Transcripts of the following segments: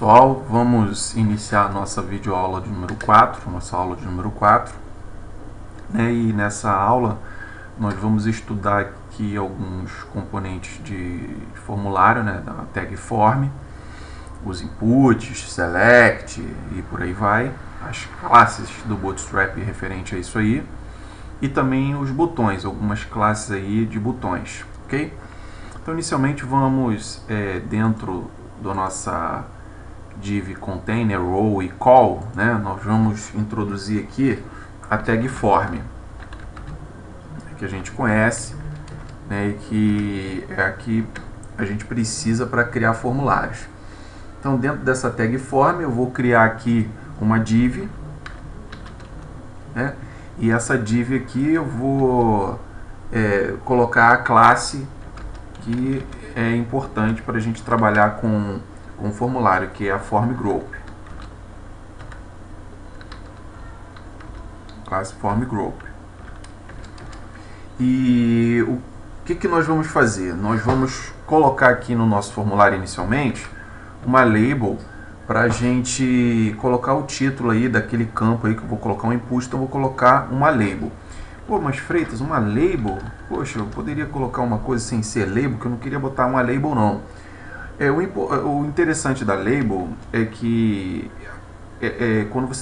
Pessoal, vamos iniciar a nossa videoaula de número 4, nossa aula de número 4. E nessa aula nós vamos estudar aqui alguns componentes de formulário, da tag form, os inputs, select e por aí vai, as classes do Bootstrap referente a isso aí, e também os botões, algumas classes aí de botões, ok? Então inicialmente vamos dentro da nossa div container, row e call, nós vamos introduzir aqui a tag form, que a gente conhece, e que é a que a gente precisa para criar formulários. Então dentro dessa tag form eu vou criar aqui uma div, e essa div aqui eu vou colocar a classe que é importante para a gente trabalhar com o formulário, que é a form group. Classe form group. E o que nós vamos fazer? Nós vamos colocar aqui no nosso formulário inicialmente uma label para a gente colocar o título aí daquele campo aí que eu vou colocar um input, então eu vou colocar uma label. Pô, mas Freitas, uma label? Poxa, eu poderia colocar uma coisa sem ser label, que eu não queria botar uma label não. O interessante da label é que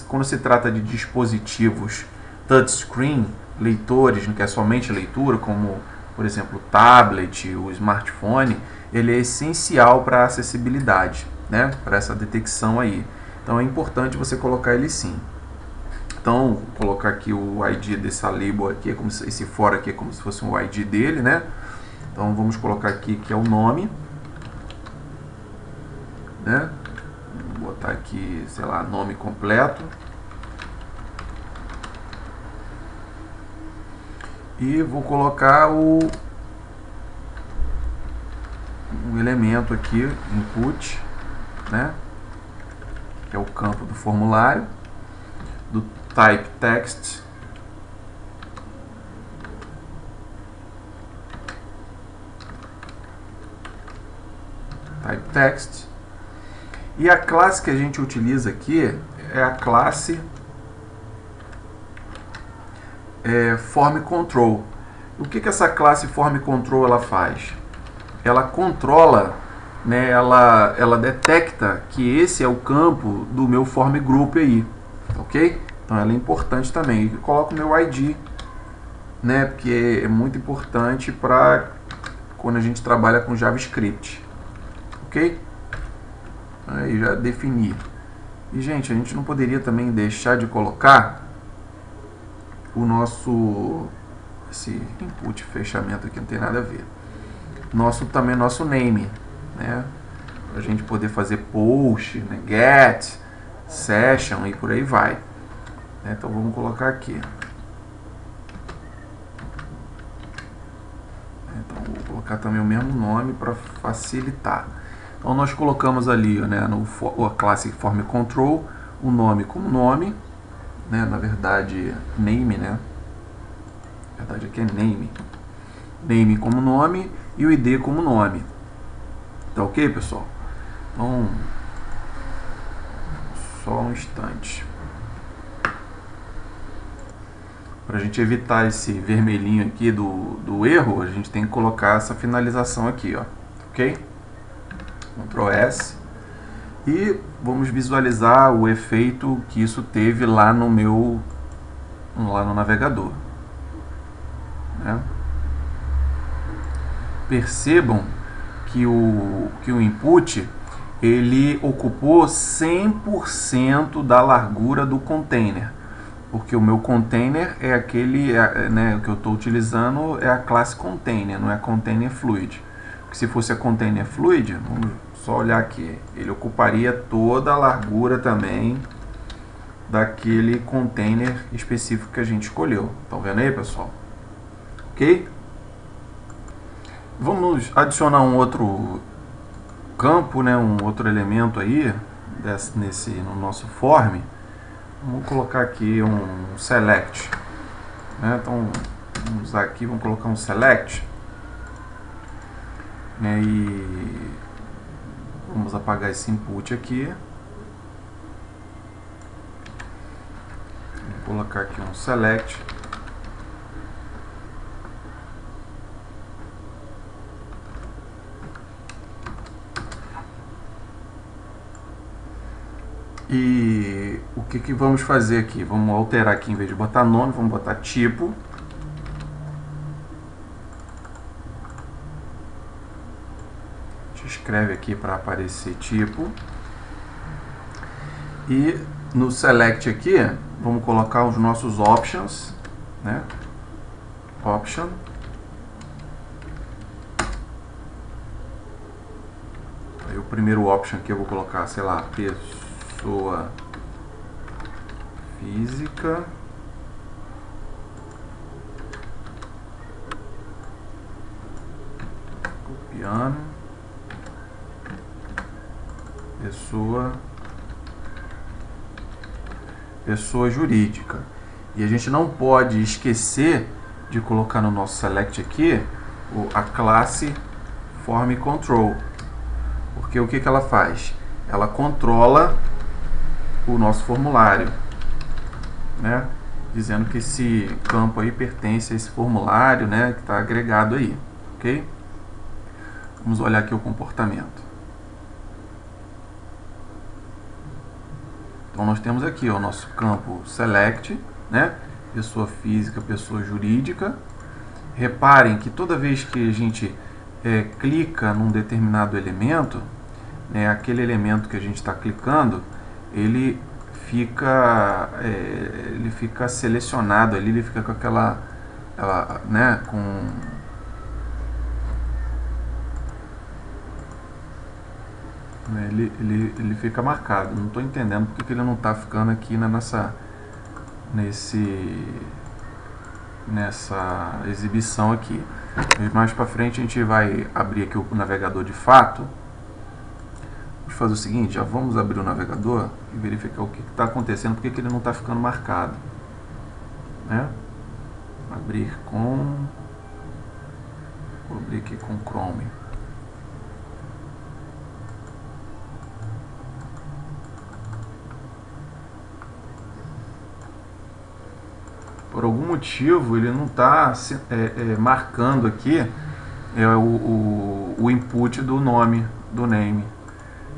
quando se trata de dispositivos touchscreen, leitores, que é somente leitura, como por exemplo o tablet, o smartphone, ele é essencial para a acessibilidade, para essa detecção aí. Então é importante você colocar ele sim. Então vou colocar aqui o ID dessa label aqui, como se, esse for aqui é como se fosse um ID dele, Então vamos colocar aqui que é o nome, Vou botar aqui, sei lá, nome completo. E vou colocar um elemento aqui, input, que é o campo do formulário, do type text, e a classe que a gente utiliza aqui é a classe form control. O que essa classe form control ela faz? Ela controla, ela detecta que esse é o campo do meu form group aí, ok? Então ela é importante também. Eu coloco o meu ID, porque é muito importante para quando a gente trabalha com JavaScript, ok? Aí já defini. E gente, a gente não poderia também deixar de colocar o nosso esse input fechamento aqui não tem nada a ver. Também nosso name, para a gente poder fazer post, get, session e por aí vai. Então vamos colocar aqui. Então vou colocar também o mesmo nome para facilitar. Então nós colocamos ali, a classe form control, o nome como nome, na verdade name, na verdade aqui é name como nome e o ID como nome. Tá ok, pessoal? Então só um instante. Para a gente evitar esse vermelhinho aqui do erro, a gente tem que colocar essa finalização aqui, ok? Ctrl S. E vamos visualizar o efeito que isso teve lá no navegador. Percebam que o input ele ocupou 100% da largura do container, porque o meu container é aquele, que eu estou utilizando é a classe container, não é container fluid. Porque se fosse a container fluid, vamos só olhar aqui, ele ocuparia toda a largura também daquele container específico que a gente escolheu. Estão vendo aí, pessoal? Ok? Vamos adicionar um outro campo, um outro elemento aí no nosso form. Vamos colocar aqui um select. Então vamos usar aqui, vamos colocar um select. E vamos apagar esse input aqui. colocar aqui um select. E o que vamos fazer aqui? Vamos alterar aqui, em vez de botar nome, vamos botar tipo. A gente escreve aqui para aparecer tipo. E no select aqui, vamos colocar os nossos options, né? Option. Aí o primeiro option aqui eu vou colocar, sei lá, pessoa física. Copiando. Pessoa jurídica. E a gente não pode esquecer de colocar no nosso select aqui a classe form control. Porque o que ela faz? Ela controla o nosso formulário, né? Dizendo que esse campo aí pertence a esse formulário, né? Que está agregado aí, ok? Vamos olhar aqui o comportamento. Então nós temos aqui o nosso campo select, né? Pessoa física, pessoa jurídica. Reparem que toda vez que a gente clica num determinado elemento, né, aquele elemento que a gente está clicando, ele fica selecionado ali, ele fica com né, ele fica marcado. Não estou entendendo porque que ele não está ficando aqui nessa exibição aqui. Mais para frente a gente vai abrir aqui o navegador de fato. Vamos fazer o seguinte, já vamos abrir o navegador e verificar o que está acontecendo, porque que ele não está ficando marcado, né? Vou abrir aqui com Chrome. Por algum motivo ele não está marcando aqui o input do nome, do name.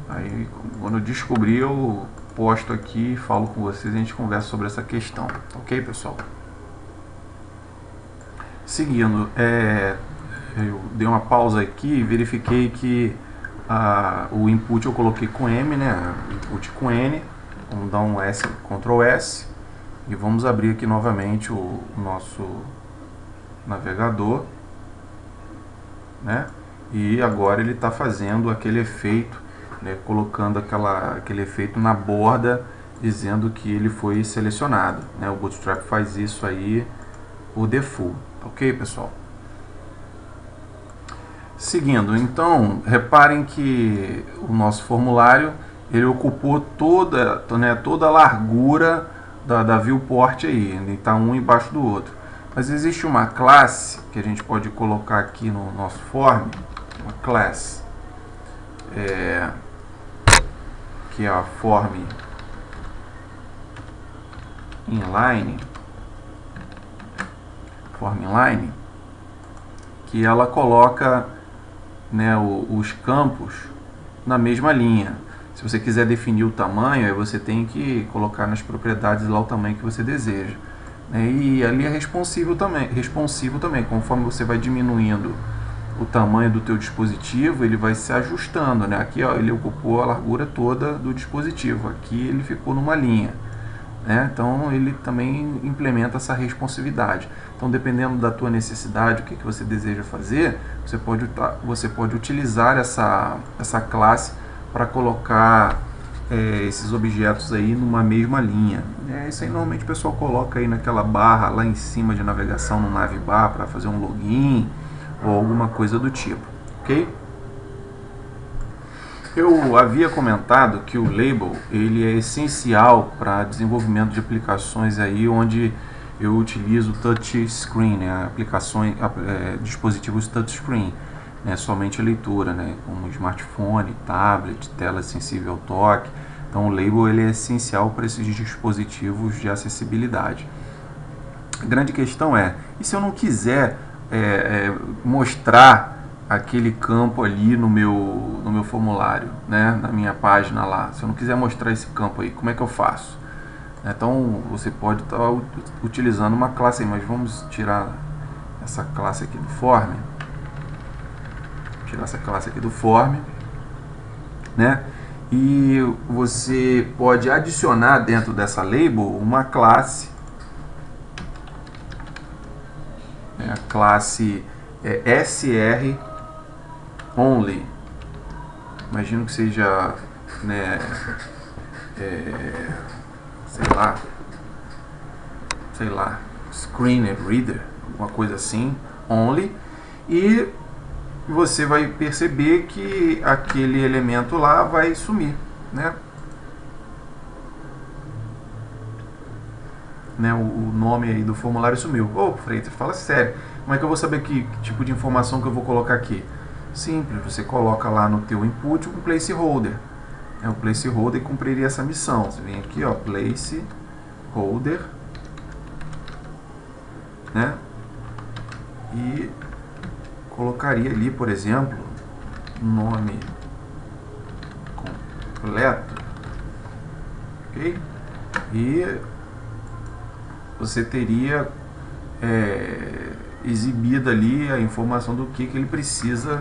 Aí quando eu descobrir eu posto aqui, falo com vocês e a gente conversa sobre essa questão, ok, pessoal? Seguindo, eu dei uma pausa aqui e verifiquei que o input eu coloquei com M, né? Input com N. Vamos dar um S, Ctrl S. E vamos abrir aqui novamente o nosso navegador, né? E agora ele está fazendo aquele efeito, né? Colocando aquele efeito na borda, dizendo que ele foi selecionado, né? O Bootstrap faz isso aí por default, ok, pessoal? Seguindo, então, reparem que o nosso formulário ele ocupou toda a largura da viewport aí, ele está um embaixo do outro. Mas existe uma classe que a gente pode colocar aqui no nosso form, uma classe, que é a form inline, que ela coloca, né, os campos na mesma linha. Se você quiser definir o tamanho, aí você tem que colocar nas propriedades lá o tamanho que você deseja. E ali é responsivo também. Conforme você vai diminuindo o tamanho do teu dispositivo, ele vai se ajustando, né? Aqui ó, ele ocupou a largura toda do dispositivo, aqui ele ficou numa linha, né? Então ele também implementa essa responsividade. Então, dependendo da tua necessidade, o que você deseja fazer, você pode utilizar essa classe para colocar esses objetos aí numa mesma linha. Isso aí normalmente o pessoal coloca aí naquela barra lá em cima de navegação no navbar para fazer um login ou alguma coisa do tipo, ok? Eu havia comentado que o label ele é essencial para desenvolvimento de aplicações aí onde eu utilizo touchscreen, né? Dispositivos touchscreen, né? Somente a leitura, né? Como smartphone, tablet, tela sensível ao toque, Então o label ele é essencial para esses dispositivos de acessibilidade. A grande questão é, e se eu não quiser mostrar aquele campo ali no meu formulário, né, na minha página lá, se eu não quiser mostrar esse campo aí, como é que eu faço? Então você pode estar utilizando uma classe aí, mas vamos tirar essa classe aqui do form, né? E você pode adicionar dentro dessa label uma classe, a classe SR only. Imagino que seja, né, sei lá, screen reader, alguma coisa assim, only, e você vai perceber que aquele elemento lá vai sumir, né? O nome aí do formulário sumiu. Ô, Freitas, fala sério, como é que eu vou saber que tipo de informação que eu vou colocar aqui? Simples, você coloca lá no teu input um placeholder. O placeholder cumpriria essa missão. Você vem aqui, ó, placeholder, né? E colocaria ali, por exemplo, nome completo, ok? E você teria exibida ali a informação do que ele precisa,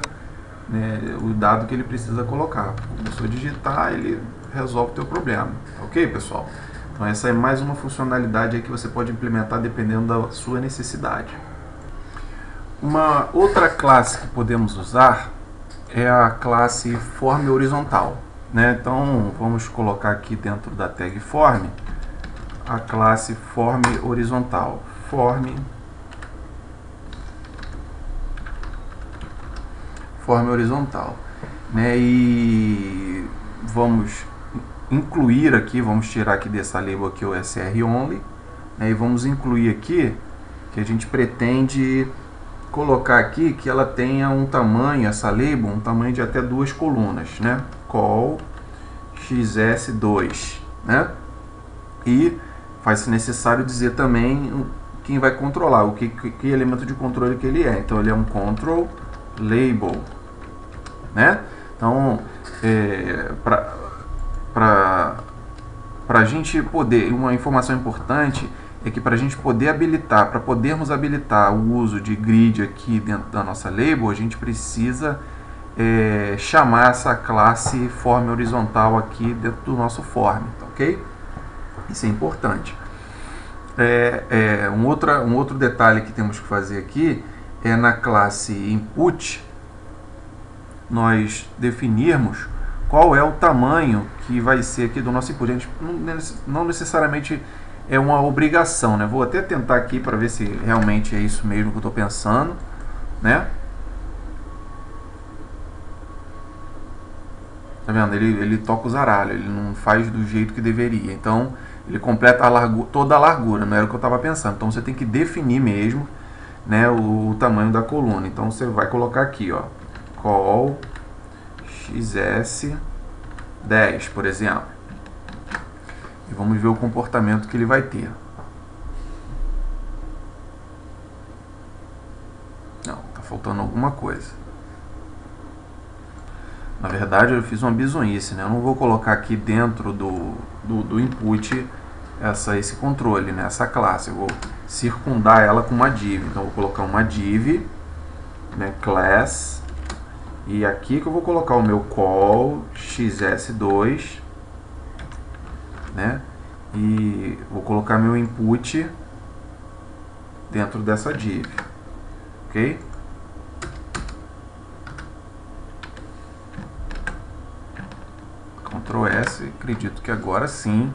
né, o dado que ele precisa colocar. Começou a digitar, ele resolve o teu problema, ok, pessoal? Então essa é mais uma funcionalidade aí que você pode implementar dependendo da sua necessidade. Uma outra classe que podemos usar é a classe form horizontal, né? Então vamos colocar aqui dentro da tag form a classe form horizontal, form horizontal, né? E vamos incluir aqui, vamos tirar aqui dessa label aqui o SR only, né? E vamos incluir aqui que a gente pretende colocar aqui que ela tenha um tamanho, essa label, um tamanho de até 2 colunas, né? Call xs2, né? E faz-se necessário dizer também quem vai controlar, o que elemento de controle que ele é. Então ele é um control label, né? Então para a gente poder, uma informação importante é que para a gente poder habilitar, para podermos habilitar o uso de grid aqui dentro da nossa label, a gente precisa chamar essa classe form horizontal aqui dentro do nosso form, ok? Isso é importante. Um outro detalhe que temos que fazer aqui é na classe input nós definirmos qual é o tamanho que vai ser aqui do nosso input. A gente não necessariamente é uma obrigação, né? Vou até tentar aqui para ver se realmente é isso mesmo que eu estou pensando, né? Tá vendo? Ele toca o zaralho, ele não faz do jeito que deveria. Então, ele completa toda a largura, não era o que eu estava pensando. Então, você tem que definir mesmo, né, o tamanho da coluna. Então, você vai colocar aqui, ó, call xs10, por exemplo. E vamos ver o comportamento que ele vai ter. Não, tá faltando alguma coisa. Na verdade, eu fiz uma bizonhice, né? Eu não vou colocar aqui dentro do input esse controle, né? Essa classe. Eu vou circundar ela com uma div. Então, eu vou colocar uma div, né? Class. E aqui que eu vou colocar o meu call xs2, né? E vou colocar meu input dentro dessa div, ok? Ctrl S, acredito que agora sim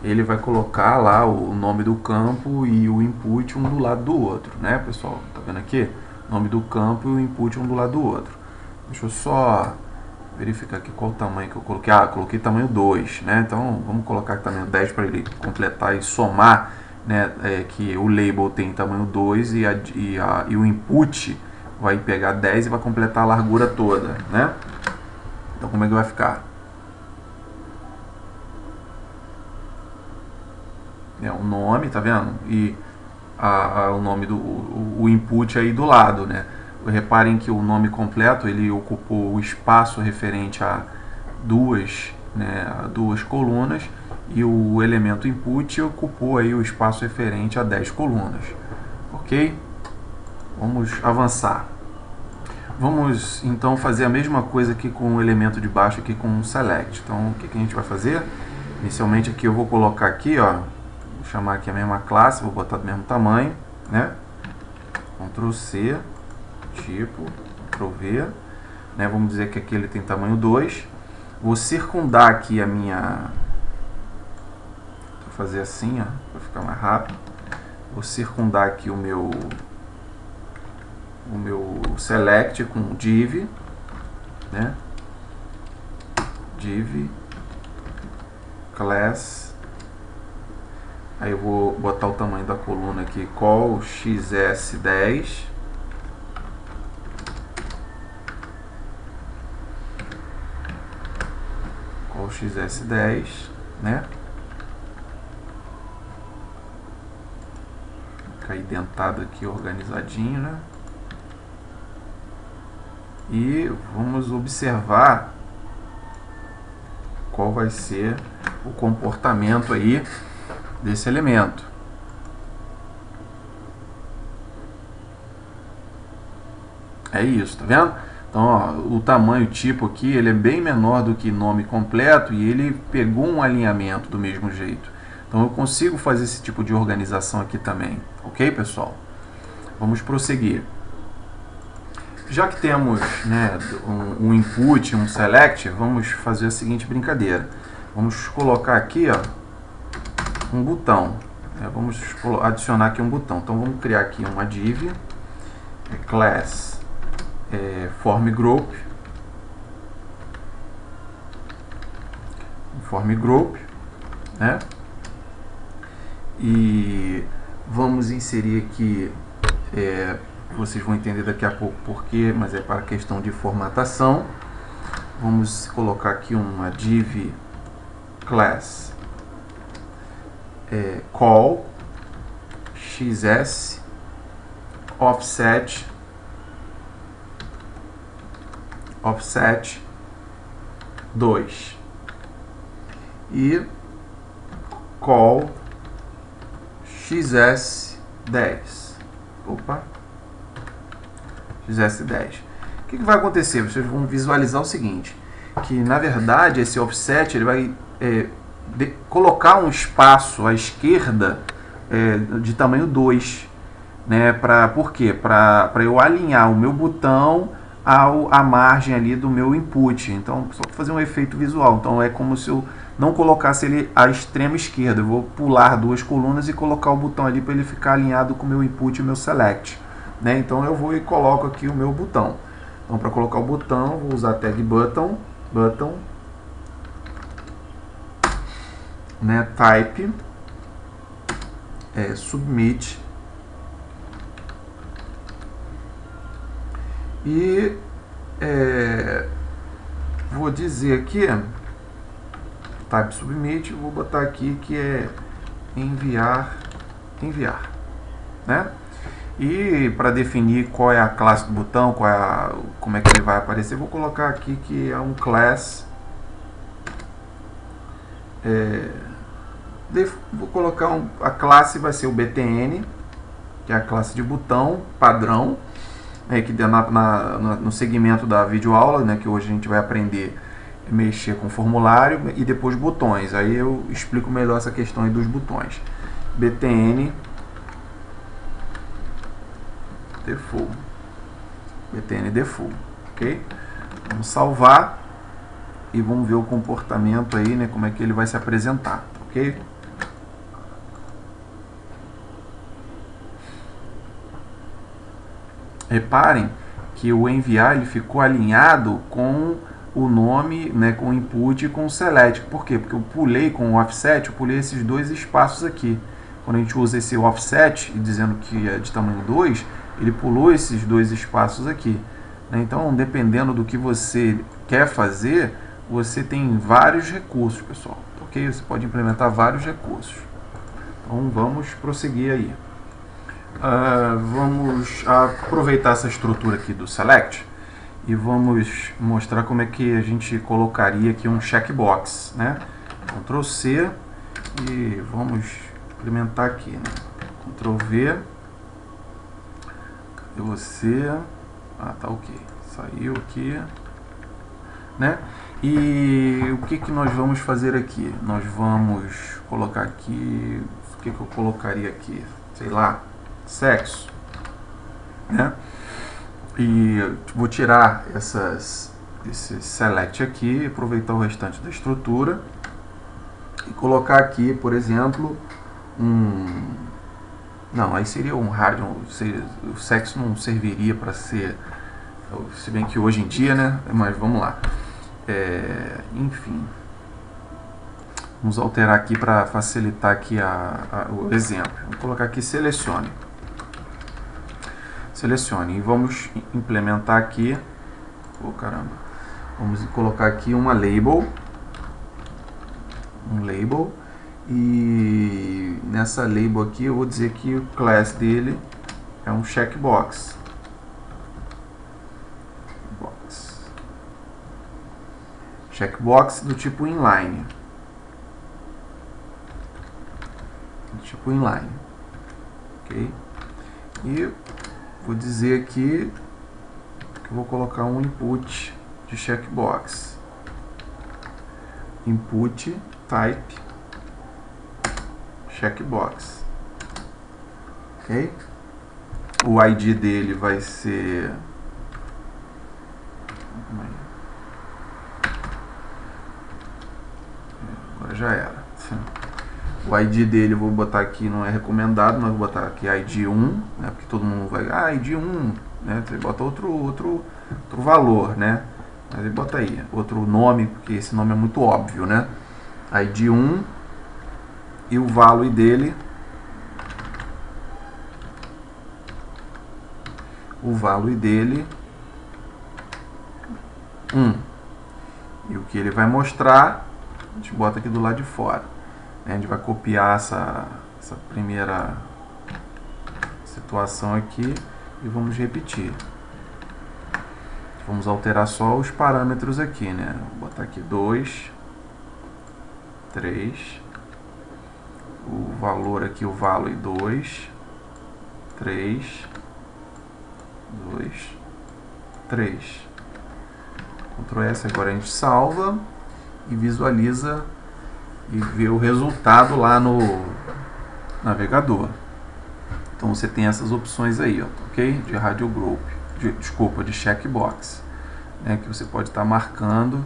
ele vai colocar lá o nome do campo e o input um do lado do outro, né, pessoal? Tá vendo aqui? O nome do campo e o input um do lado do outro. Deixa eu só verificar aqui qual o tamanho que eu coloquei. Ah, coloquei tamanho 2, né? Então vamos colocar tamanho 10 para ele completar e somar, né? Que o label tem tamanho 2 e o input vai pegar 10 e vai completar a largura toda, né? Então como é que vai ficar? né, o nome, tá vendo? E o nome o input aí do lado, né? Reparem que o nome completo ele ocupou o espaço referente a duas colunas, e o elemento input ocupou aí o espaço referente a 10 colunas. Ok? Vamos avançar. Vamos então fazer a mesma coisa aqui com o elemento de baixo, aqui com o select. Então o que a gente vai fazer? Inicialmente aqui eu vou colocar aqui, ó, vou chamar aqui a mesma classe, vou botar do mesmo tamanho, né? Ctrl C, tipo, Ctrl V, né? Vamos dizer que aqui ele tem tamanho 2. Vou circundar aqui a minha... Vou fazer assim, ó, para ficar mais rápido. Vou circundar aqui o meu select com div, né? Div class. Aí eu vou botar o tamanho da coluna aqui, call xs10. Call xs10, né? Fica indentado aqui, organizadinho, né? E vamos observar qual vai ser o comportamento aí desse elemento. É isso, tá vendo? Então, ó, o tamanho tipo aqui, ele é bem menor do que nome completo, e ele pegou um alinhamento do mesmo jeito. Então eu consigo fazer esse tipo de organização aqui também. Ok, pessoal? Vamos prosseguir. Já que temos, né, um input, um select, vamos fazer a seguinte brincadeira. Vamos colocar aqui, ó, um botão. Vamos adicionar aqui um botão. Então vamos criar aqui uma div, class form group, né? E vamos inserir aqui, vocês vão entender daqui a pouco porquê, mas é para questão de formatação. Vamos colocar aqui uma div class call xs offset 2 e call xs10. Opa, xs10. O que vai acontecer? Vocês vão visualizar o seguinte, que na verdade esse offset ele vai colocar um espaço à esquerda de tamanho 2, né? Por quê? Para eu alinhar o meu botão à margem ali do meu input. Então, só para fazer um efeito visual. Então, é como se eu não colocasse ele à extrema esquerda. Eu vou pular 2 colunas e colocar o botão ali para ele ficar alinhado com o meu input e o meu select, né? Então, eu vou e coloco aqui o meu botão. Então, para colocar o botão, vou usar a tag button, né? Type, submit, e vou dizer aqui type submit, vou botar aqui que é enviar, né? E para definir qual é a classe do botão, como é que ele vai aparecer, vou colocar aqui que é um class, vou colocar a classe vai ser o btn, que é a classe de botão padrão, que no segmento da videoaula, né, que hoje a gente vai aprender a mexer com formulário e depois botões. Aí eu explico melhor essa questão aí dos botões. btn default, ok? Vamos salvar e vamos ver o comportamento aí, né, como é que ele vai se apresentar, ok? Reparem que o enviar ele ficou alinhado com o nome, né, com o input e com o select. Por quê? Porque eu pulei com o offset, eu pulei esses 2 espaços aqui. Quando a gente usa esse offset, dizendo que é de tamanho 2, ele pulou esses 2 espaços aqui, né? Então, dependendo do que você quer fazer, você tem vários recursos, pessoal. Ok? Você pode implementar vários recursos. Então vamos prosseguir aí. Vamos aproveitar essa estrutura aqui do select e vamos mostrar como é que a gente colocaria aqui um checkbox, né? Ctrl C e vamos implementar aqui, né? Ctrl V. Cadê você? Tá ok. Saiu aqui, né? E o que nós vamos fazer aqui? Nós vamos colocar aqui, o que eu colocaria aqui? Sei lá, sexo, né? E vou tirar esse select aqui, aproveitar o restante da estrutura e colocar aqui, por exemplo, não, aí seria um rádio, o sexo não serviria para ser, se bem que hoje em dia, né? Mas vamos lá. Enfim, vamos alterar aqui para facilitar aqui o exemplo. Vou colocar aqui selecione e vamos implementar aqui, vamos colocar aqui uma label, e nessa label aqui eu vou dizer que o class dele é um checkbox. Checkbox do tipo inline. Ok? E vou dizer aqui que eu vou colocar um input de checkbox. Input type checkbox. Ok? O ID dele vai ser... Agora já era. O ID dele eu vou botar aqui, não é recomendado, mas vou botar aqui ID 1, né? Porque todo mundo vai... ID 1, né? Você bota outro valor, né? Mas ele bota aí, outro nome, porque esse nome é muito óbvio, né? ID 1 e o value dele... O value dele 1. E o que ele vai mostrar, a gente bota aqui do lado de fora. A gente vai copiar essa primeira situação aqui e vamos repetir. Vamos alterar só os parâmetros aqui, né? Vou botar aqui 2, 3, o valor aqui, o value 2, 3, 2, 3. Ctrl S, agora a gente salva e visualiza e vê o resultado lá no navegador. Então você tem essas opções aí, ó, ok? De radio group, de checkbox, né? Que você pode estar marcando,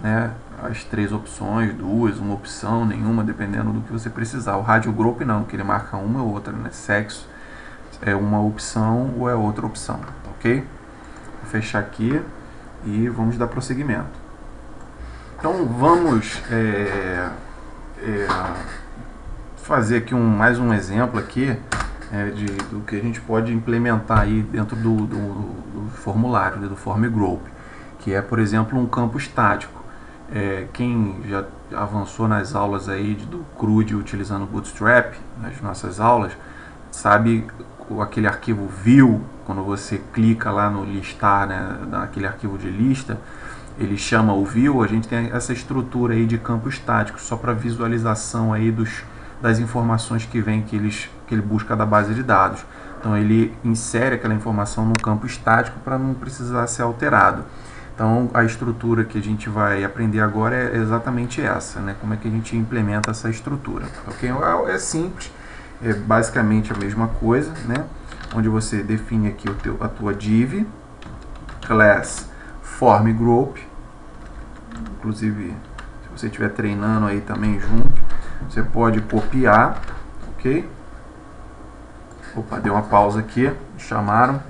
né? As 3 opções, 2, uma opção, nenhuma, dependendo do que você precisar. O radio group não, que ele marca uma ou outra, né? Sexo é uma opção ou é outra opção, ok? Vou fechar aqui e vamos dar prosseguimento. Então vamos fazer aqui mais um exemplo aqui do que a gente pode implementar aí dentro do formulário, do form group, que é, por exemplo, um campo estático. Quem já avançou nas aulas aí do CRUD utilizando o Bootstrap, nas nossas aulas, sabe aquele arquivo view, quando você clica lá no listar, né, naquele arquivo de lista, ele chama o view. A gente tem essa estrutura aí de campo estático, só para visualização aí das informações que vem, que ele busca da base de dados. Então ele insere aquela informação no campo estático para não precisar ser alterado. Então a estrutura que a gente vai aprender agora é exatamente essa, né? Como é que a gente implementa essa estrutura. Okay? É simples, é basicamente a mesma coisa, né? Onde você define aqui a tua div, class form group. Inclusive, se você estiver treinando aí também junto, você pode copiar, ok? Opa, deu uma pausa aqui, chamaram.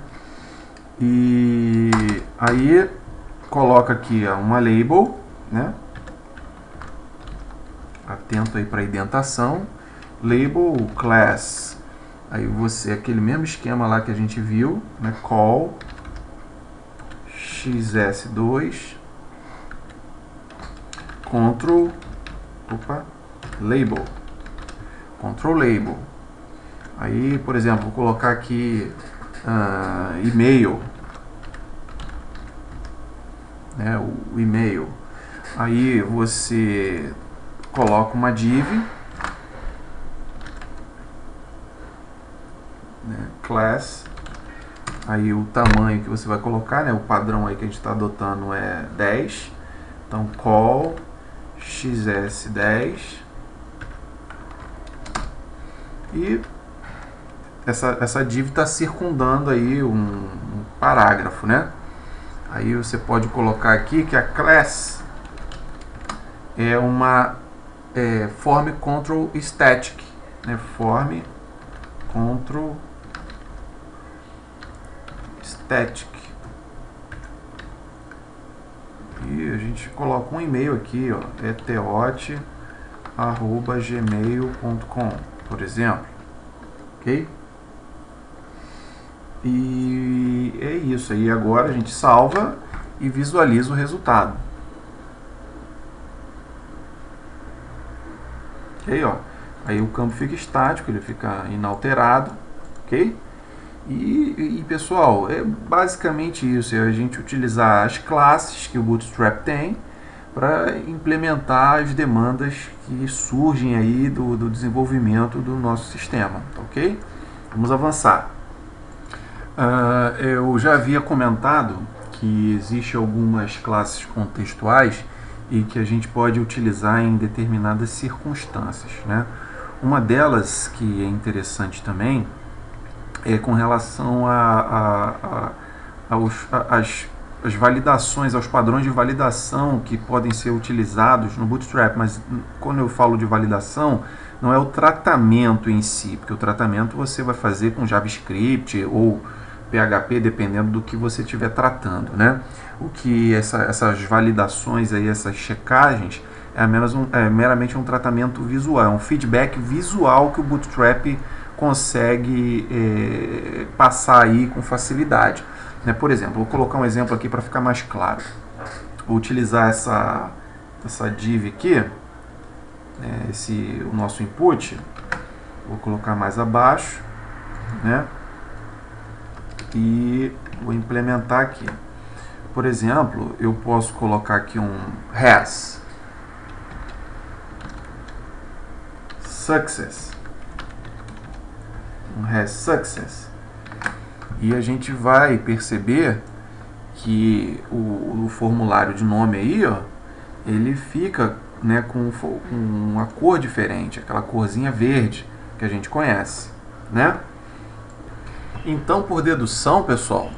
E aí coloca aqui uma label, né? Atento aí para a indentação. Label class. Aí você, aquele mesmo esquema lá que a gente viu, né? Call xs2 Ctrl label. Ctrl Label. Aí, por exemplo, vou colocar aqui e-mail, né, o e-mail. Aí você coloca uma div, né, class. Aí o tamanho que você vai colocar, né, o padrão aí que a gente está adotando é 10. Então call xs10. E essa div está circundando aí um parágrafo, né? Aí você pode colocar aqui que a class é uma form control static, né? Form control static. E a gente coloca um e-mail aqui, ó, eteot@gmail.com, por exemplo, ok? E é isso aí. Agora a gente salva e visualiza o resultado. Ok, ó. Aí o campo fica estático, ele fica inalterado, ok? E pessoal, é basicamente isso, é a gente utilizar as classes que o Bootstrap tem para implementar as demandas que surgem aí do desenvolvimento do nosso sistema, ok? Vamos avançar. Eu já havia comentado que existem algumas classes contextuais e que a gente pode utilizar em determinadas circunstâncias, né? Uma delas que é interessante também é com relação às validações, aos padrões de validação que podem ser utilizados no Bootstrap, mas quando eu falo de validação, não é o tratamento em si, porque o tratamento você vai fazer com JavaScript ou PHP, dependendo do que você estiver tratando, né? O que essas validações aí, essas checagens, é meramente um tratamento visual, é um feedback visual que o Bootstrap consegue passar aí com facilidade, né? Por exemplo, vou colocar um exemplo aqui para ficar mais claro. Vou utilizar essa div aqui, né, o nosso input, vou colocar mais abaixo, né? E vou implementar aqui. Por exemplo, eu posso colocar aqui um has success, e a gente vai perceber que o formulário de nome aí, ó, ele fica, né, com uma cor diferente, aquela corzinha verde que a gente conhece, né? Então, por dedução, pessoal,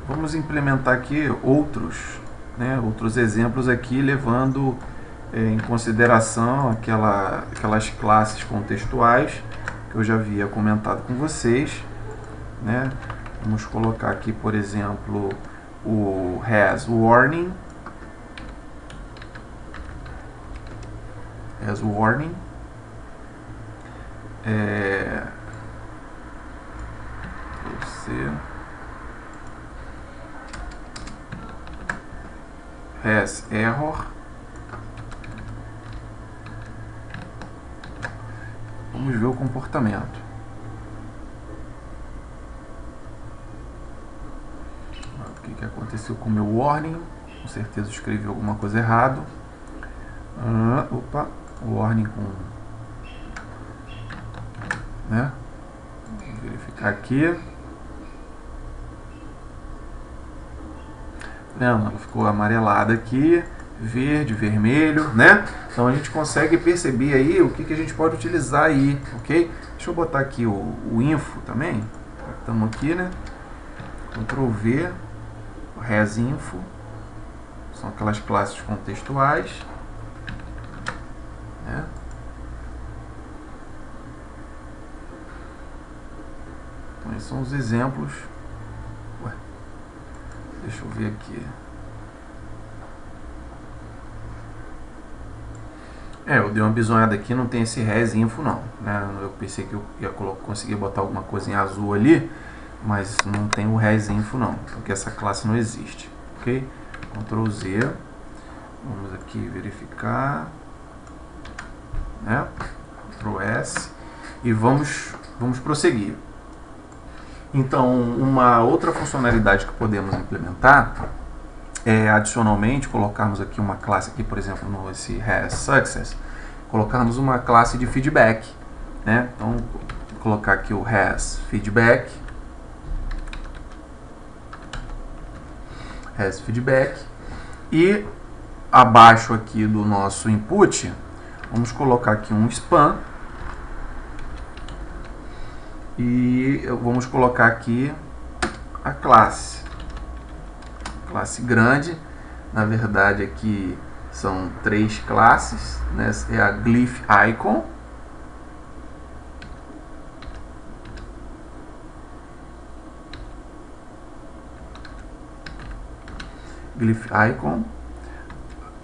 vamos implementar aqui outros exemplos aqui, levando em consideração aquelas classes contextuais que eu já havia comentado com vocês, né? Vamos colocar aqui, por exemplo, o has warning, has error. Vamos ver o comportamento. O que aconteceu com o meu warning? Com certeza escrevi alguma coisa errado. Warning com, né? Vou verificar aqui. Ela ficou amarelada aqui, verde, vermelho, né? Então a gente consegue perceber aí o que a gente pode utilizar aí, ok? Deixa eu botar aqui o info também. Estamos aqui, né? Ctrl V, o res info, são aquelas classes contextuais, né? Então esses são os exemplos. Deixa eu ver aqui. Eu dei uma bisonhada aqui, não tem esse res info não, né? Eu pensei que eu ia conseguir botar alguma coisa em azul ali, mas não tem o res info não, porque essa classe não existe, ok? Ctrl Z, vamos aqui verificar, né? Ctrl S, e vamos prosseguir. Então, uma outra funcionalidade que podemos implementar é, adicionalmente, colocarmos aqui uma classe, aqui, por exemplo, no esse hasSuccess, colocarmos uma classe de feedback, né? Então, vou colocar aqui o hasFeedback, e abaixo aqui do nosso input, vamos colocar aqui um span, e vamos colocar aqui a classe grande. Na verdade aqui são 3 classes, né? É a Glyph Icon,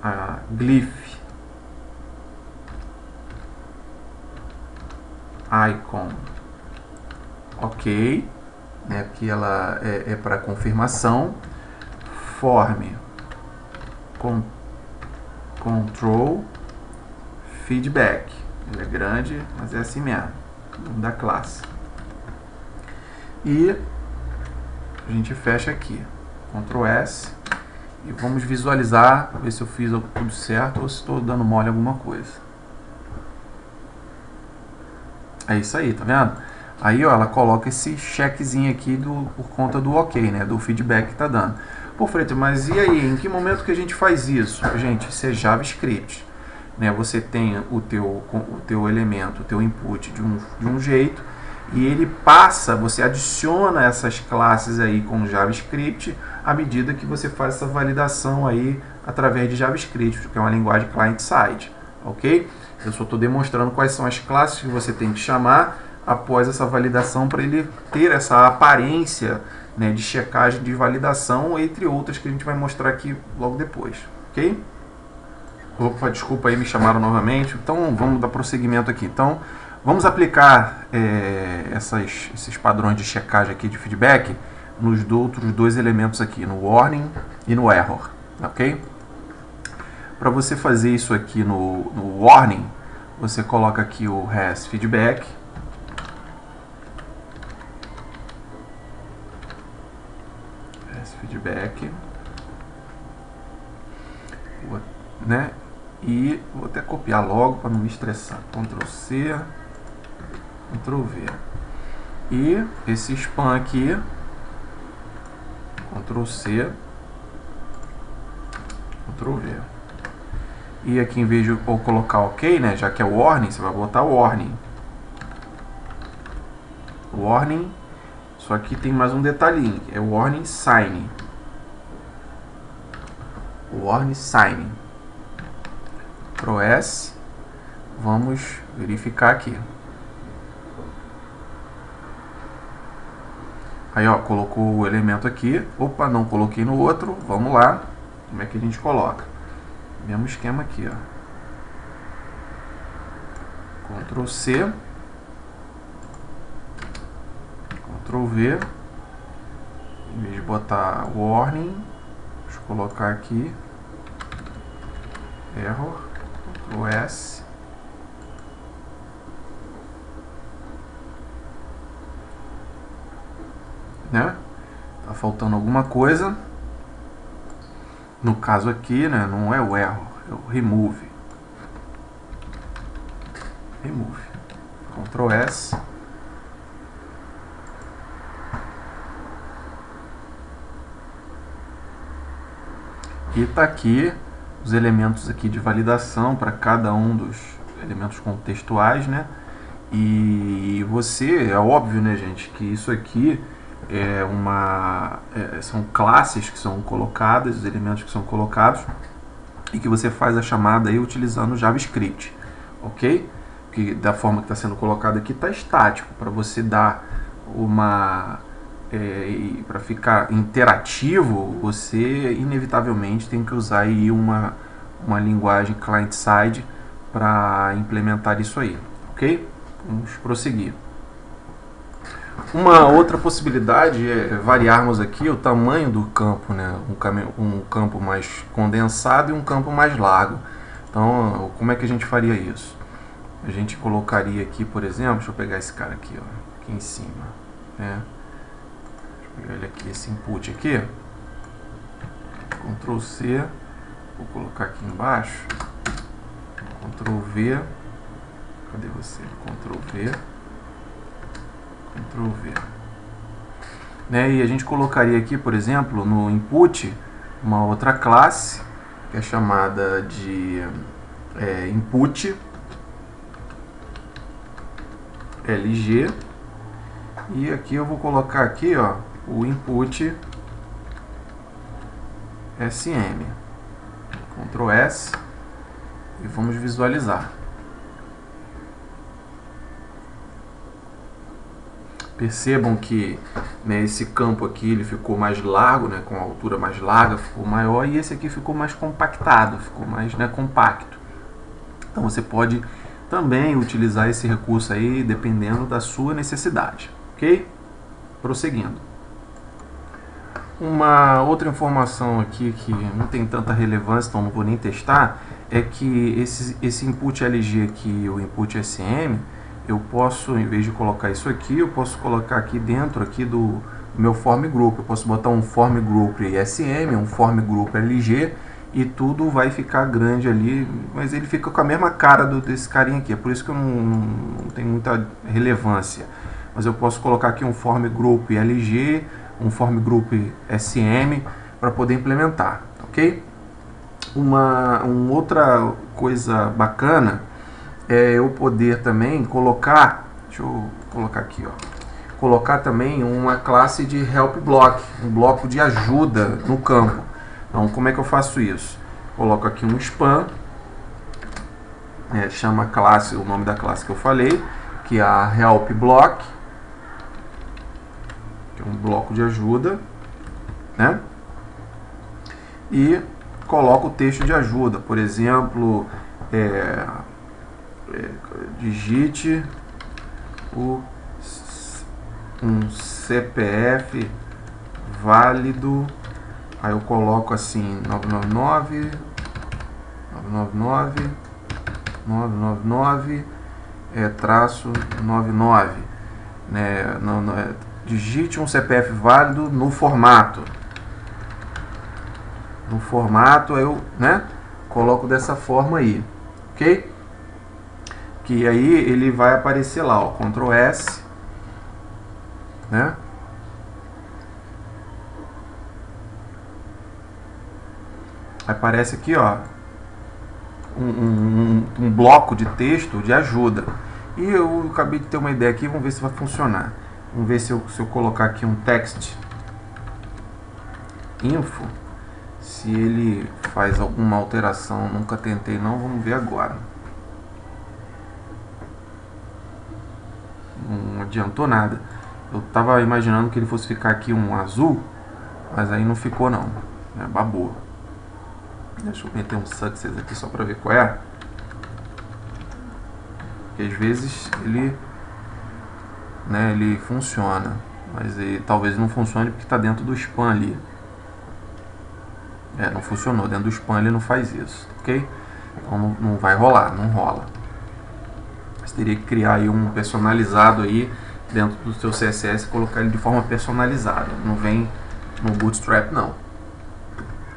a Glyph Icon OK, né? Aqui ela é para confirmação. Form control feedback, ele é grande, mas é assim mesmo, da classe. E a gente fecha aqui, Ctrl S, e vamos visualizar, ver se eu fiz tudo certo ou se estou dando mole em alguma coisa. É isso aí, tá vendo? Aí, ó, ela coloca esse checkzinho aqui por conta do OK, né? Do feedback que tá dando. Pô, Freitas, mas e aí? Em que momento que a gente faz isso? Gente, isso é JavaScript, né? Você tem o teu elemento, o teu input de um jeito, e ele passa, você adiciona essas classes aí com JavaScript à medida que você faz essa validação aí através de JavaScript, que é uma linguagem client-side, ok? Eu só estou demonstrando quais são as classes que você tem que chamar após essa validação para ele ter essa aparência, né, de checagem de validação, entre outras que a gente vai mostrar aqui logo depois, ok? Opa, desculpa aí, me chamaram novamente. Então vamos dar prosseguimento aqui. Então vamos aplicar esses padrões de checagem aqui de feedback nos outros 2 elementos aqui, no warning e no error, ok? Para você fazer isso aqui no warning, você coloca aqui o hasFeedback, né? E vou até copiar logo para não me estressar. Ctrl C, Ctrl V. E esse span aqui, Ctrl C, Ctrl V. E aqui, em vez de eu colocar OK, né, já que é warning, você vai botar warning. Warning, só que tem mais um detalhinho, é warning sign. Warning sign. Ctrl S, vamos verificar aqui. Aí, ó, colocou o elemento aqui. Opa, não coloquei no outro. Vamos lá. Como é que a gente coloca? Mesmo esquema aqui, ó. Ctrl C, Ctrl V. Em vez de botar warning, deixa eu colocar aqui error. Ctrl S. Né? Tá faltando alguma coisa. No caso aqui, né, não é o error, é o remove. Remove. Ctrl S. E tá aqui os elementos aqui de validação para cada um dos elementos contextuais, né? E você, é óbvio, né, gente, que isso aqui são classes que são colocadas, os elementos que são colocados, e que você faz a chamada aí utilizando o JavaScript, ok? Que da forma que está sendo colocado aqui está estático, para você dar uma para ficar interativo, você inevitavelmente tem que usar aí uma linguagem client-side para implementar isso aí, ok? Vamos prosseguir. Uma outra possibilidade é variarmos aqui o tamanho do campo, né? Um campo mais condensado e um campo mais largo. Então, como é que a gente faria isso? a gente colocaria aqui, por exemplo, deixa eu pegar esse cara aqui, ó, aqui em cima, né? Deixa eu pegar ele aqui, esse input aqui, Ctrl C, vou colocar aqui embaixo, Ctrl V, cadê você? Ctrl V, Ctrl V, né? E a gente colocaria aqui, por exemplo, no input, uma outra classe, que é chamada de input LG, e aqui eu vou colocar aqui, ó, o input SM, Ctrl S, e vamos visualizar. Percebam que, né, esse campo aqui ele ficou mais largo, né, com a altura mais larga, ficou maior, e esse aqui ficou mais compactado, ficou mais, né, compacto. Então você pode também utilizar esse recurso aí dependendo da sua necessidade, ok? Prosseguindo. Uma outra informação aqui que não tem tanta relevância, então não vou nem testar, é que esse input LG aqui, o input SM, eu posso, em vez de colocar isso aqui, eu posso colocar aqui dentro aqui do meu form group. Eu posso botar um form group SM, um form group LG, e tudo vai ficar grande ali, mas ele fica com a mesma cara desse carinha aqui. É por isso que eu não tenho muita relevância. Mas eu posso colocar aqui um form group LG, um form group SM, para poder implementar, ok? Uma outra coisa bacana é eu poder também colocar, deixa eu colocar aqui, ó, colocar também uma classe de help block, um bloco de ajuda no campo. Então, como é que eu faço isso? Coloco aqui um span, chama a classe, o nome da classe que eu falei, que é a help block, que é um bloco de ajuda, né? E coloco o texto de ajuda, por exemplo, digite um CPF válido, aí eu coloco assim 999 traço 99, né? Digite um CPF válido no formato. No formato eu, né, coloco dessa forma aí, ok? Que aí ele vai aparecer lá, ó, Ctrl S, né? Aparece aqui, ó, um bloco de texto de ajuda. E eu acabei de ter uma ideia aqui, vamos ver se vai funcionar. Vamos ver se eu colocar aqui um text info, se ele faz alguma alteração. Nunca tentei não, vamos ver agora. Não adiantou nada. Eu estava imaginando que ele fosse ficar aqui um azul, mas aí não ficou não, babou. Deixa eu meter um success aqui só para ver qual é. Porque às vezes ele, né, ele funciona, mas talvez não funcione porque está dentro do span ali. Não funcionou, dentro do span ele não faz isso, ok? Então não vai rolar, não rola. Você teria que criar aí um personalizado aí dentro do seu CSS e colocar ele de forma personalizada. Não vem no Bootstrap não.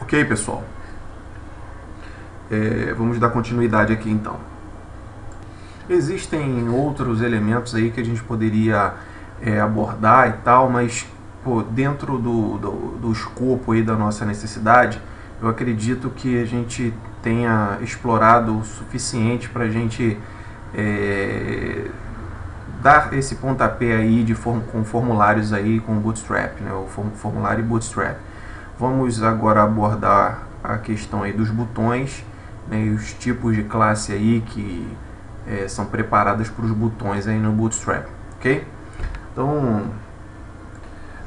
Ok, pessoal? Vamos dar continuidade aqui então. Existem outros elementos aí que a gente poderia abordar e tal, mas dentro do escopo aí da nossa necessidade, eu acredito que a gente tenha explorado o suficiente para a gente dar esse pontapé aí com formulários aí com Bootstrap, né, o formulário Bootstrap. Vamos agora abordar a questão aí dos botões, né, e os tipos de classe aí que são preparadas para os botões aí no Bootstrap, ok? Então,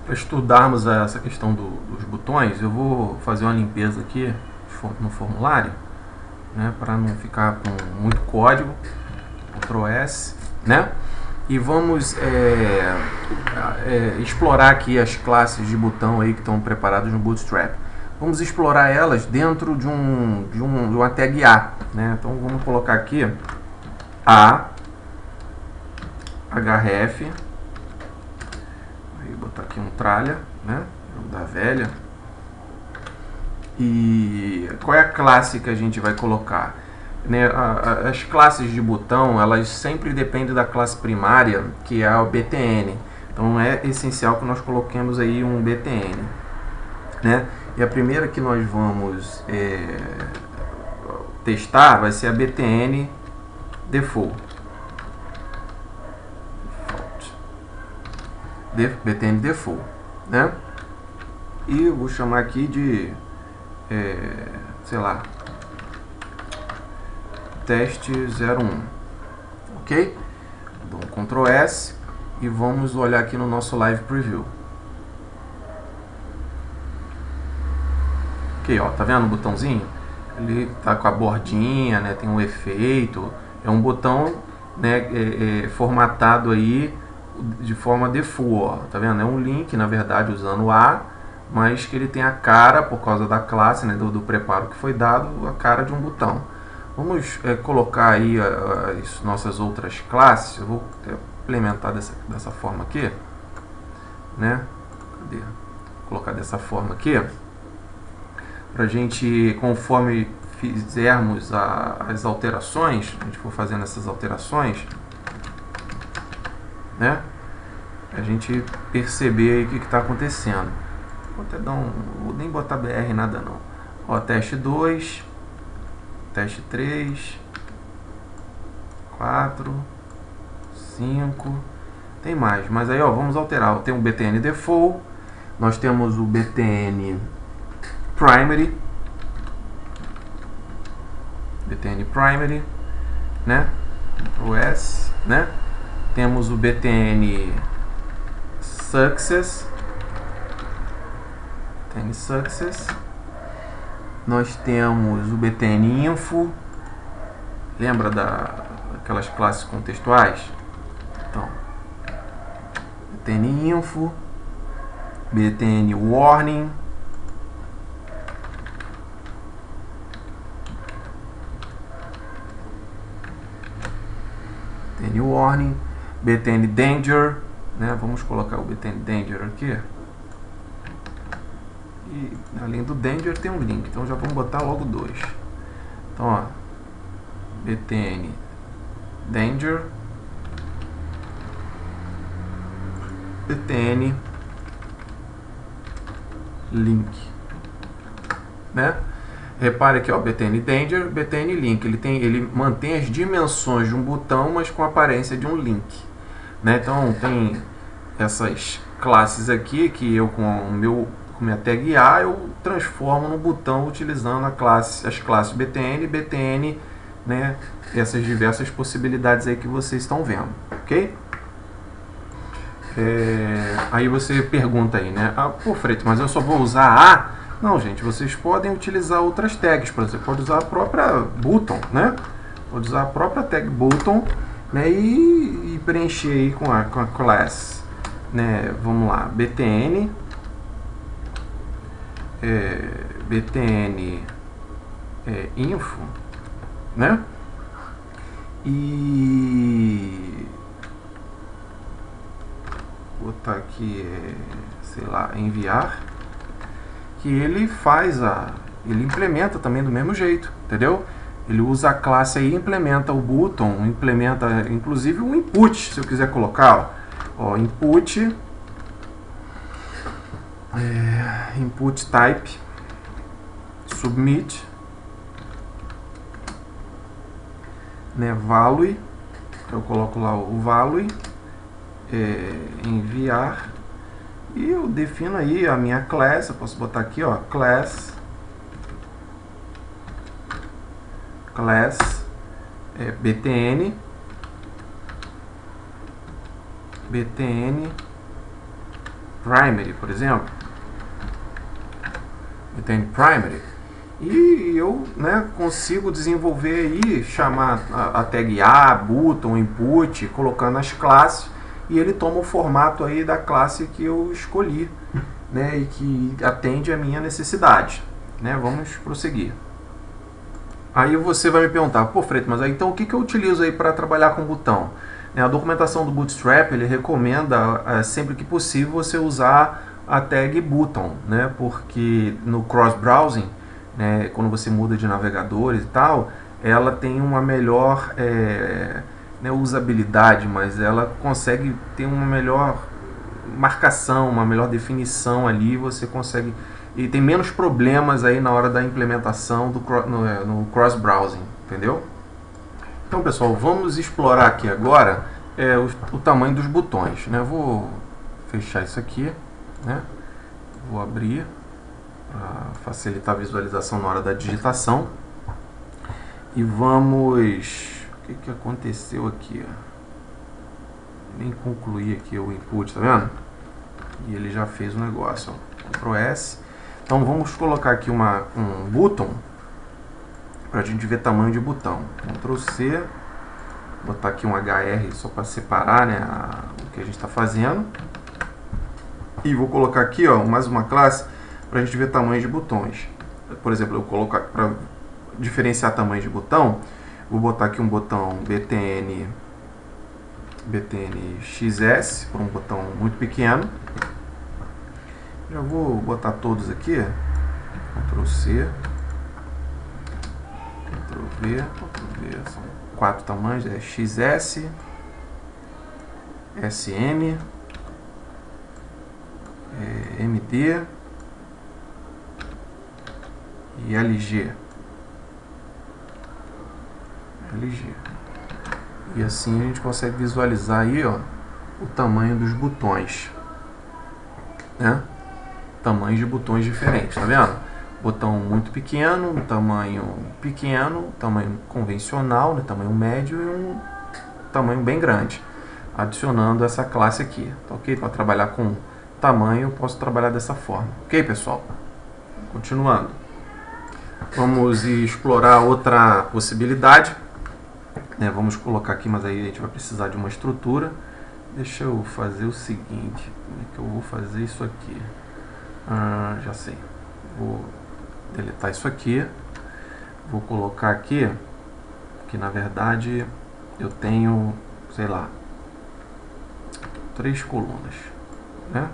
para estudarmos essa questão dos botões, eu vou fazer uma limpeza aqui no formulário, né, para não ficar com muito código. Ctrl S, né? E vamos explorar aqui as classes de botão aí que estão preparadas no Bootstrap. Vamos explorar elas dentro de uma tag A, né? Então vamos colocar aqui a href, aí botar aqui um tralha, né, da velha. E qual é a classe que a gente vai colocar? Né, as classes de botão, elas sempre dependem da classe primária, que é o btn. Então é essencial que nós coloquemos aí um btn, né? E a primeira que nós vamos testar vai ser a btn default. btn default, né? E eu vou chamar aqui de sei lá, teste 01, ok? Dou um Ctrl S e vamos olhar aqui no nosso Live Preview. Ok, ó, tá vendo o botãozinho? Ele tá com a bordinha, né? Tem um efeito. É um botão, né, formatado aí de forma default, ó, tá vendo? É um link, na verdade, usando A, mas que ele tem a cara, por causa da classe, né, do preparo que foi dado, a cara de um botão. Vamos colocar aí as nossas outras classes. Eu vou implementar dessa forma aqui, né? Cadê? Vou colocar dessa forma aqui, pra gente, conforme fizermos as alterações, a gente for fazendo essas alterações, né, a gente perceber aí o que está acontecendo. Vou até dar vou nem botar BR nada não. Ó, teste 2, teste 3, 4, 5, tem mais, mas aí ó, vamos alterar. Tem o btn default, nós temos o btn primary, né, o S, né, temos o btn success, nós temos o btn info, lembra daquelas classes contextuais? Então, btn info, btn warning, btn danger, né? Vamos colocar o btn danger aqui. E além do danger tem um link, então já vamos botar logo 2. Então, ó, btn danger, btn link, né? Repare aqui, ó, btn danger, btn link, ele mantém as dimensões de um botão, mas com a aparência de um link, né? Então tem essas classes aqui que eu com minha tag A eu transformo no botão utilizando as classes btn, btn, né? Essas diversas possibilidades aí que vocês estão vendo, ok? Aí você pergunta aí, né? Ah, pô, Freito, mas eu só vou usar A? Não, gente, vocês podem utilizar outras tags, por exemplo, pode usar a própria button, né? Pode usar a própria tag button, né? E preencher aí com a class, né? Vamos lá, btn, btn info, né? E vou botar aqui, sei lá, enviar, que ele faz ele implementa também do mesmo jeito, entendeu? Ele usa a classe aí, implementa o button, implementa inclusive o input, se eu quiser colocar, ó, input, input type, submit, né, value, eu coloco lá o value, enviar, e eu defino aí a minha class. Eu posso botar aqui, ó, class btn primary, por exemplo, btn primary, e eu, né, consigo desenvolver aí, chamar a tag A, button, input, colocando as classes, e ele toma o formato aí da classe que eu escolhi, né, e que atende a minha necessidade, né? Vamos prosseguir. Aí você vai me perguntar, pô, Freitas, mas aí, então o que eu utilizo aí para trabalhar com botão? A documentação do Bootstrap, ele recomenda sempre que possível você usar a tag button, né? Porque no cross-browsing, né, quando você muda de navegadores e tal, ela tem uma melhor né, usabilidade, mas ela consegue ter uma melhor marcação, uma melhor definição ali, você consegue e tem menos problemas aí na hora da implementação no cross-browsing, entendeu? Então, pessoal, vamos explorar aqui agora o tamanho dos botões, né? Vou fechar isso aqui, né? Vou abrir para facilitar a visualização na hora da digitação. E vamos... O que aconteceu aqui? Nem concluí aqui o input, tá vendo? E ele já fez o negócio, ó. Ctrl S. Então vamos colocar aqui um button para a gente ver tamanho de botão. Ctrl C, botar aqui um HR só para separar, né, o que a gente está fazendo. E vou colocar aqui, ó, mais uma classe para a gente ver tamanho de botões. Por exemplo, eu colocar para diferenciar tamanho de botão, vou botar aqui um botão BTN XS, para um botão muito pequeno. Já vou botar todos aqui, Ctrl C, Ctrl V, são 4 tamanhos, XS, SM, MD e LG. E assim a gente consegue visualizar aí, ó, o tamanho dos botões, né? Tamanhos de botões diferentes, tá vendo? Botão muito pequeno, um tamanho pequeno, tamanho convencional, né? Tamanho médio e um tamanho bem grande. Adicionando essa classe aqui, tá ok? Para trabalhar com tamanho, eu posso trabalhar dessa forma. Ok, pessoal? Continuando. Vamos explorar outra possibilidade. Vamos colocar aqui, mas aí a gente vai precisar de uma estrutura. Deixa eu fazer o seguinte. Como é que eu vou fazer isso aqui? Já sei. Vou deletar isso aqui. Vou colocar aqui, que na verdade eu tenho, sei lá, 3 colunas, né?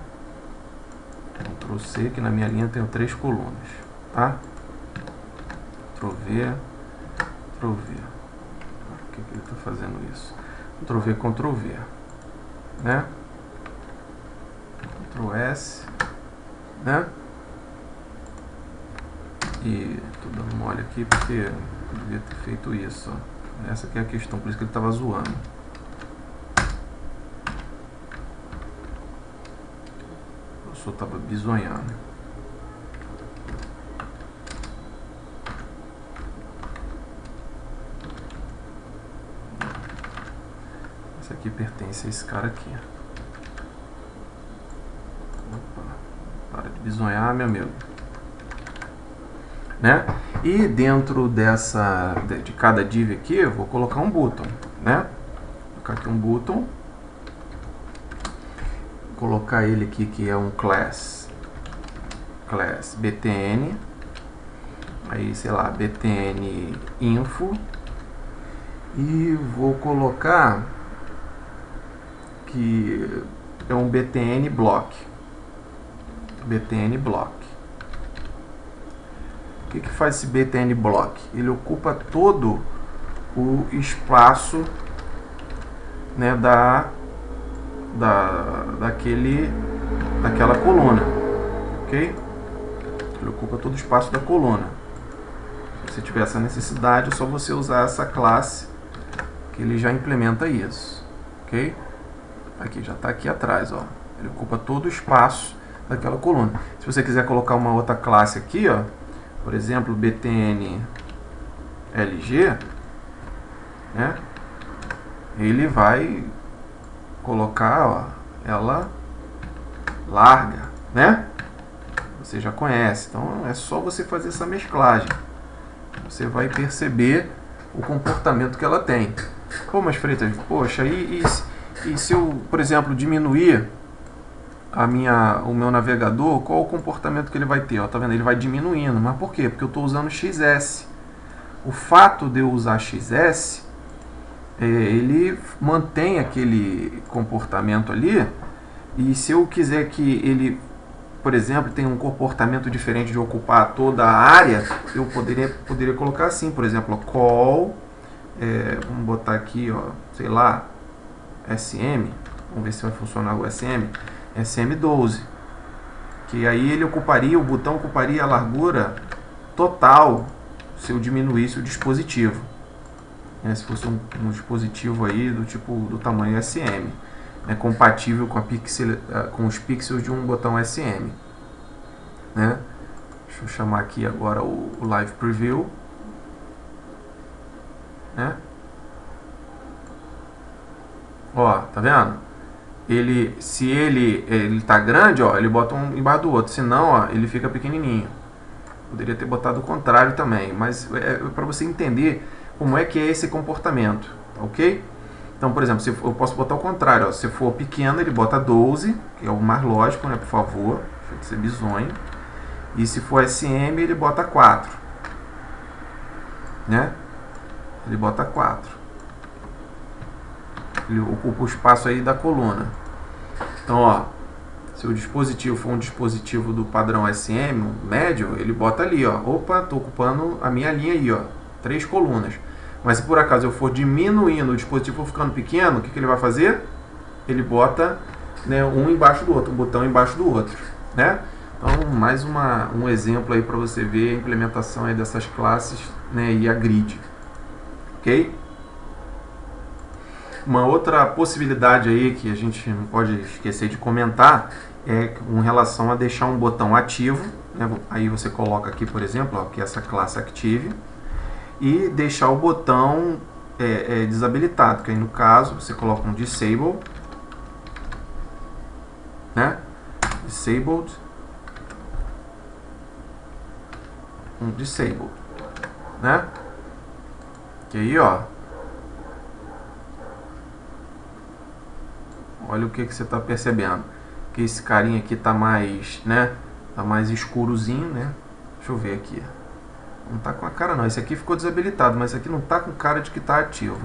Ctrl C, que na minha linha eu tenho 3 colunas, tá? Ctrl V, Ctrl V. Por que ele está fazendo isso? Ctrl V, Ctrl V, né? Ctrl S, né? E tô dando mole aqui porque eu devia ter feito isso, ó. Essa aqui é a questão, por isso que ele estava zoando. Eu só estava bisonhando. Esse aqui pertence a esse cara aqui. Opa, para de bisonhar, meu amigo. Né? E dentro de cada div aqui, eu vou colocar um button, né? Vou colocar aqui um button. Colocar ele aqui que é um class btn, aí sei lá, btn info, e vou colocar que é um btn block. O que faz esse btn block? Ele ocupa todo o espaço, né, daquela coluna, ok? Ele ocupa todo o espaço da coluna. Se você tiver essa necessidade, é só você usar essa classe que ele já implementa isso, ok? Aqui, já está aqui atrás, ó. Ele ocupa todo o espaço daquela coluna. Se você quiser colocar uma outra classe aqui, ó, por exemplo, btn lg, né? Ele vai colocar, ó, ela larga, né? Você já conhece, então é só você fazer essa mesclagem. Você vai perceber o comportamento que ela tem. Pô, mas Freitas, poxa, e se eu, por exemplo, diminuir o meu navegador, qual o comportamento que ele vai ter? Ó, tá vendo? Ele vai diminuindo. Mas por quê? Porque eu estou usando XS. O fato de eu usar XS, ele mantém aquele comportamento ali, e se eu quiser que ele, por exemplo, tenha um comportamento diferente de ocupar toda a área, eu poderia colocar assim, por exemplo, call, vamos botar aqui, ó, sei lá, SM, vamos ver se vai funcionar o SM12, que aí ele ocuparia, o botão ocuparia a largura total se eu diminuísse o dispositivo, se fosse um dispositivo aí do tipo do tamanho SM, compatível com os pixels de um botão SM, né? Deixa eu chamar aqui agora o Live Preview, né? Ó, tá vendo? Se ele tá grande, ó, ele bota um embaixo do outro, senão, ó, ele fica pequenininho. Poderia ter botado o contrário também, mas para você entender como é que é esse comportamento, ok? Então, por exemplo, eu posso botar o contrário, ó, se for pequeno ele bota 12, que é o mais lógico, né, por favor, deixa de ser bizonho. E se for SM ele bota 4, né? Ele bota 4. Ele ocupa o espaço aí da coluna. Então, ó, se o dispositivo for um dispositivo do padrão SM, médio, ele bota ali, ó, opa, tô ocupando a minha linha aí, ó, 3 colunas. Mas se por acaso eu for diminuindo, o dispositivo for ficando pequeno, o que ele vai fazer? Ele bota, né, um embaixo do outro, um botão embaixo do outro, né? Então, mais um exemplo aí para você ver a implementação aí dessas classes, né, e a grid, ok? Uma outra possibilidade aí que a gente não pode esquecer de comentar é com relação a deixar um botão ativo, né? Aí você coloca aqui, por exemplo, ó, que é essa classe Active, e deixar o botão desabilitado, que aí no caso você coloca um Disable, né? Disabled, um Disable, né? Que aí, ó, olha o que você está percebendo, que esse carinha aqui tá mais, né, tá mais escurozinho, né? Deixa eu ver aqui, não tá com a cara não, esse aqui ficou desabilitado, mas esse aqui não tá com cara de que tá ativo,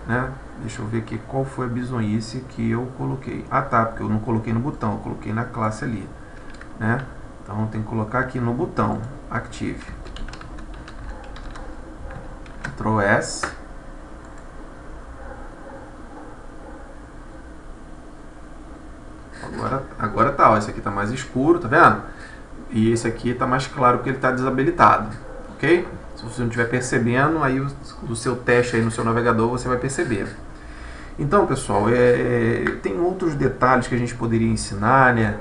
né? Deixa eu ver aqui qual foi a bizonhice que eu coloquei. Ah, tá, porque eu não coloquei no botão, eu coloquei na classe ali, né? Então tem que colocar aqui no botão Active, Ctrl S, agora tá, ó, esse aqui tá mais escuro, tá vendo? E esse aqui tá mais claro porque ele tá desabilitado, ok? Se você não estiver percebendo, aí o seu teste aí no seu navegador você vai perceber. Então, pessoal, tem outros detalhes que a gente poderia ensinar, né?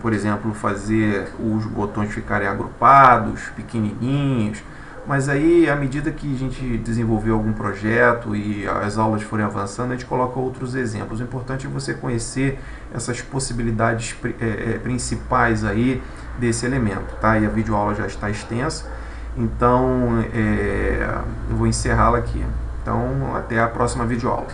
Por exemplo, fazer os botões ficarem agrupados, pequenininhos. Mas aí, à medida que a gente desenvolver algum projeto e as aulas forem avançando, a gente coloca outros exemplos. O importante é você conhecer essas possibilidades principais aí desse elemento, tá? E a videoaula já está extensa, então eu vou encerrá-la aqui. Então, até a próxima videoaula.